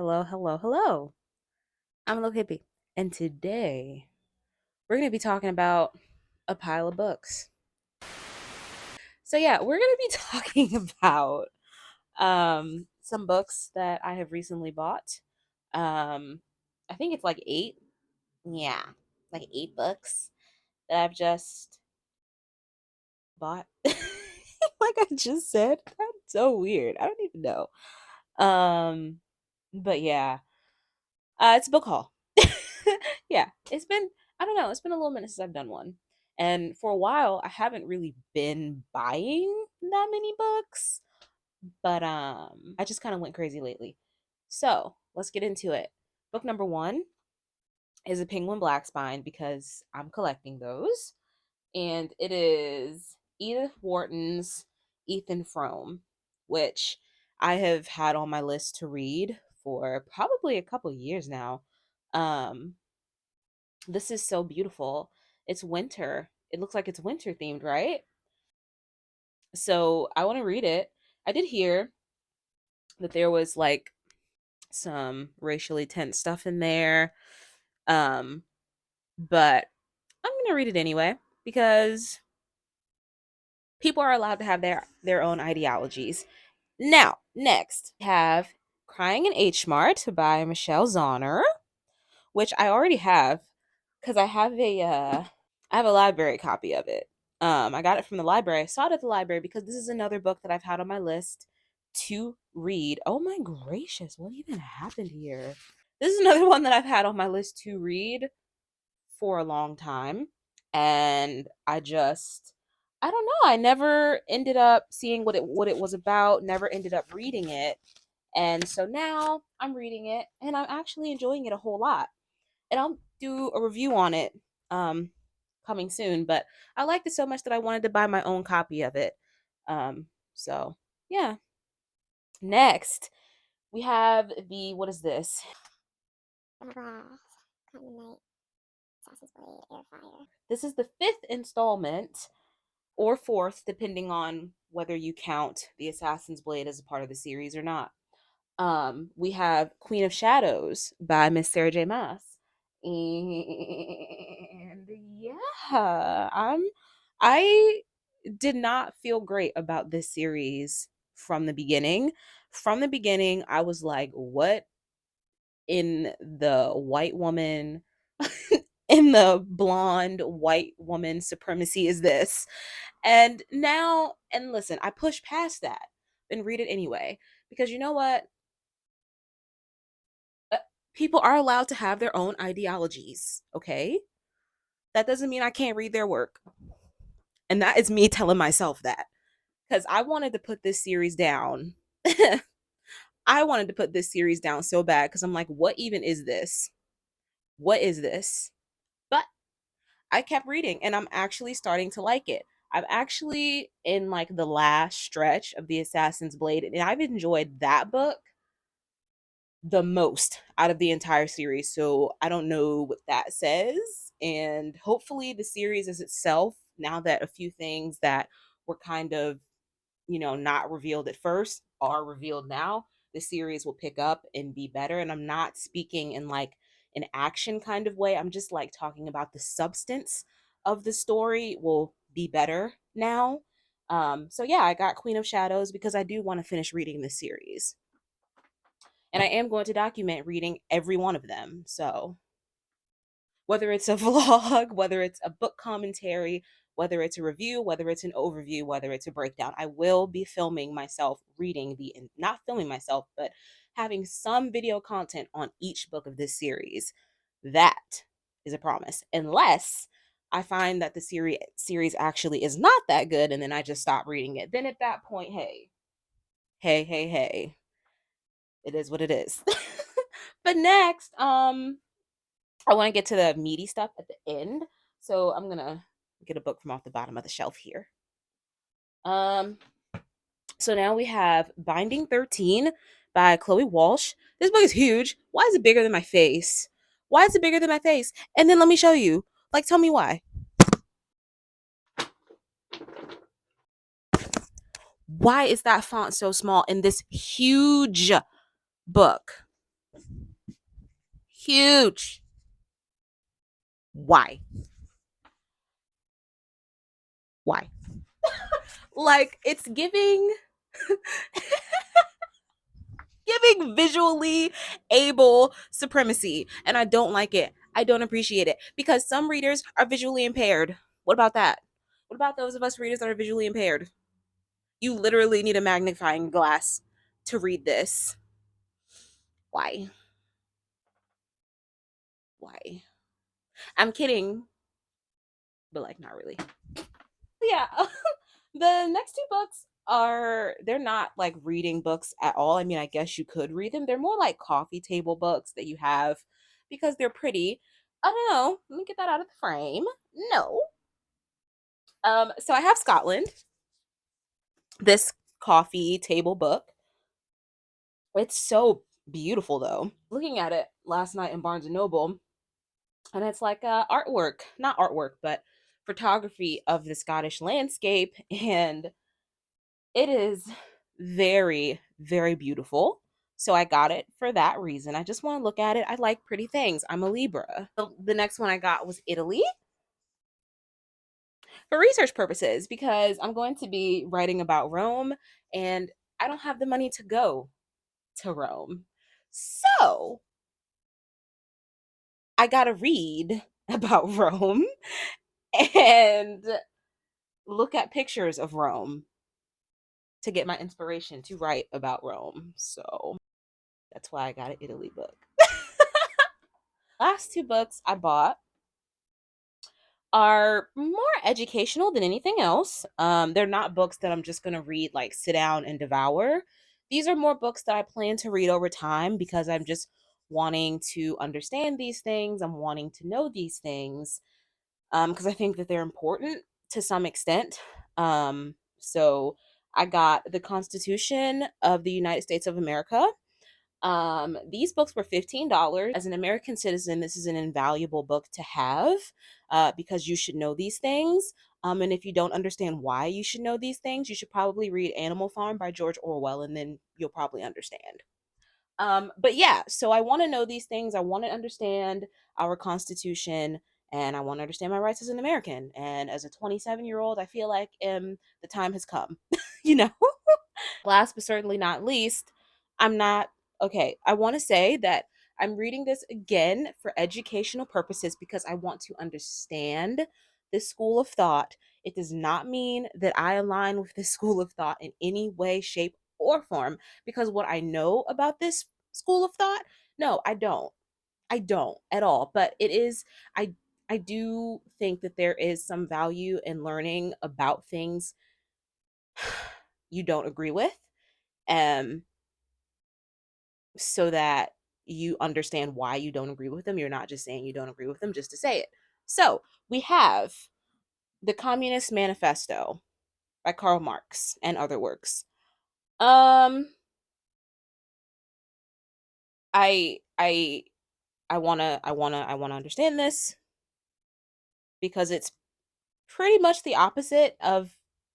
Hello, hello, hello. I'm Lil Hippie, and today we're going to be talking about a pile of books. So yeah, we're going to be talking about some books that I have recently bought. I think it's like 8. Yeah, like 8 books that I've just bought. Like I just said, that's so weird. I don't even know. Um, but yeah, it's a book haul. Yeah, I don't know, it's been a little minute since I've done one. And for a while, I haven't really been buying that many books, but I just kind of went crazy lately. So, let's get into it. Book number 1 is a Penguin Black Spine because I'm collecting those, and it is Edith Wharton's Ethan Frome, which I have had on my list to read for probably a couple years now. Um, this is so beautiful. It's winter. It looks like it's winter themed, right? So I want to read it. I did hear that there was like some racially tense stuff in there. Um, but I'm gonna read it anyway because people are allowed to have their own ideologies. Now, next we have Crying in H Mart by Michelle Zauner, which I already have because I have a library copy of it. I got it from the library. I saw it at the library because this is another book that I've had on my list to read. Oh my gracious, what even happened here? This is another one that I've had on my list to read for a long time. And I don't know, I never ended up seeing what it was about, never ended up reading it. And so now I'm reading it and I'm actually enjoying it a whole lot. And I'll do a review on it um coming soon, but I liked it so much that I wanted to buy my own copy of it. So yeah. Next, we have the what is this? This is the 5th installment or 4th, depending on whether you count the Assassin's Blade as a part of the series or not. We have Queen of Shadows by Miss Sarah J. Maas. And yeah, I did not feel great about this series from the beginning. From the beginning, I was like, what in the white woman in the blonde white woman supremacy is this? And now, and listen, I pushed past that and read it anyway because you know what? Uh, People are allowed to have their own ideologies, okay? That doesn't mean I can't read their work. And that is me telling myself that because I wanted to put this series down. I wanted to put this series down so bad because I'm like, what even is this? What is this? But I kept reading and I'm actually starting to like it. I'm actually in like the last stretch of the Assassin's Blade and I've enjoyed that book the most out of the entire series. So I don't know what that says. And hopefully the series is itself, now that a few things that were kind of, not revealed at first are revealed now, the series will pick up and be better. And I'm not speaking in like an action kind of way. I'm just like talking about the substance of the story will be better now. So yeah, I got Queen of Shadows because I do want to finish reading this series. And I am going to document reading every one of them. So whether it's a vlog, whether it's a book commentary, whether it's a review, whether it's an overview, whether it's a breakdown, I will be filming myself reading not filming myself, but having some video content on each book of this series. That is a promise. Unless I find that the series actually is not that good and then I just stop reading it. Then at that point, hey, hey, it is what it is. But next, I want to get to the meaty stuff at the end. So I'm gonna get a book from off the bottom of the shelf here. Um, so now we have Binding 13 by Chloe Walsh. This book is huge. Why is it bigger than my face? Why is it bigger than my face? And then let me show you. Like, tell me why. Why is that font so small in this huge book? Huge. Why? Why? Like it's giving visually able supremacy, and I don't like it. I don't appreciate it because some readers are visually impaired. What about that? What about those of us readers that are visually impaired? You literally need a magnifying glass to read this. Why? Why? I'm kidding, but like not really. Yeah. The next two books are they're not like reading books at all. I mean, I guess you could read them. They're more like coffee table books that you have because they're pretty. I don't know. Let me get that out of the frame. No. So I have Scotland, this coffee table book. It's so beautiful though. Looking at it last night in Barnes and Noble, and it's like artwork, not artwork, but photography of the Scottish landscape, and it is very, very beautiful. So I got it for that reason. I just want to look at it. I like pretty things. I'm a Libra. The next one I got was Italy for research purposes because I'm going to be writing about Rome and I don't have the money to go to Rome. So I got to read about Rome and look at pictures of Rome to get my inspiration to write about Rome. So that's why I got an Italy book. Last two books I bought are more educational than anything else. They're not books that I'm just going to read, like sit down and devour. These are more books that I plan to read over time because I'm just wanting to understand these things. I'm wanting to know these things because I think that they're important to some extent. So I got The Constitution of the United States of America. These books were $15. As an American citizen, this is an invaluable book to have because you should know these things. And if you don't understand why you should know these things, you should probably read Animal Farm by George Orwell, and then you'll probably understand. But yeah, so I want to know these things. I want to understand our Constitution, and I want to understand my rights as an American. And as a 27-year-old, I feel like the time has come, you know? Last but certainly not least, I'm not okay. I want to say that I'm reading this again for educational purposes because I want to understand this school of thought. It does not mean that I align with this school of thought in any way, shape, or form because what I know about this school of thought, no, I don't. I don't at all. But it is, I do think that there is some value in learning about things you don't agree with. Um, so that you understand why you don't agree with them. You're not just saying you don't agree with them just to say it. So we have the Communist Manifesto by Karl Marx and other works. Um, I I I wanna understand this because it's pretty much the opposite of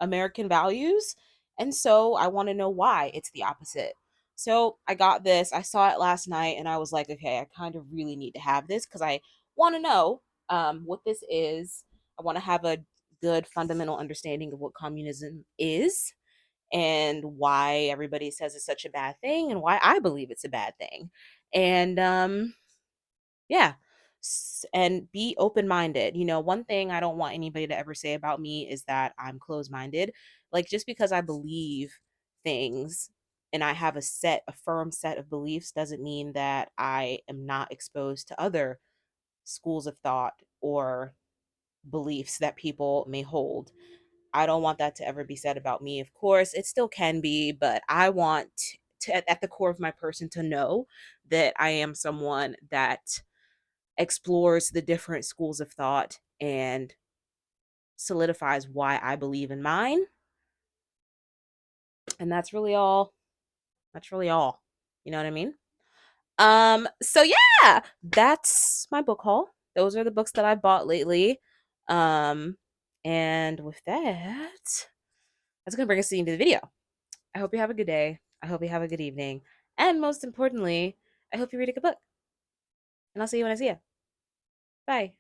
American values. And so I want to know why it's the opposite. So I got this. I saw it last night and I was like, okay, I kind of really need to have this because I want to know what this is. I want to have a good fundamental understanding of what communism is and why everybody says it's such a bad thing and why I believe it's a bad thing. And yeah. And be open minded. You know, one thing I don't want anybody to ever say about me is that I'm closed minded. Like, just because I believe things and I have a firm set of beliefs doesn't mean that I am not exposed to other schools of thought or beliefs that people may hold. I don't want that to ever be said about me. Of course, it still can be, but I want to, at the core of my person, to know that I am someone that explores the different schools of thought and solidifies why I believe in mine. And that's really all. That's really all. You know what I mean? So yeah, that's my book haul. Those are the books that I bought lately. Um, and with that, that's gonna bring us to the end of the video. I hope you have a good day. I hope you have a good evening. And most importantly, I hope you read a good book. and I'll see you when I see you. Bye.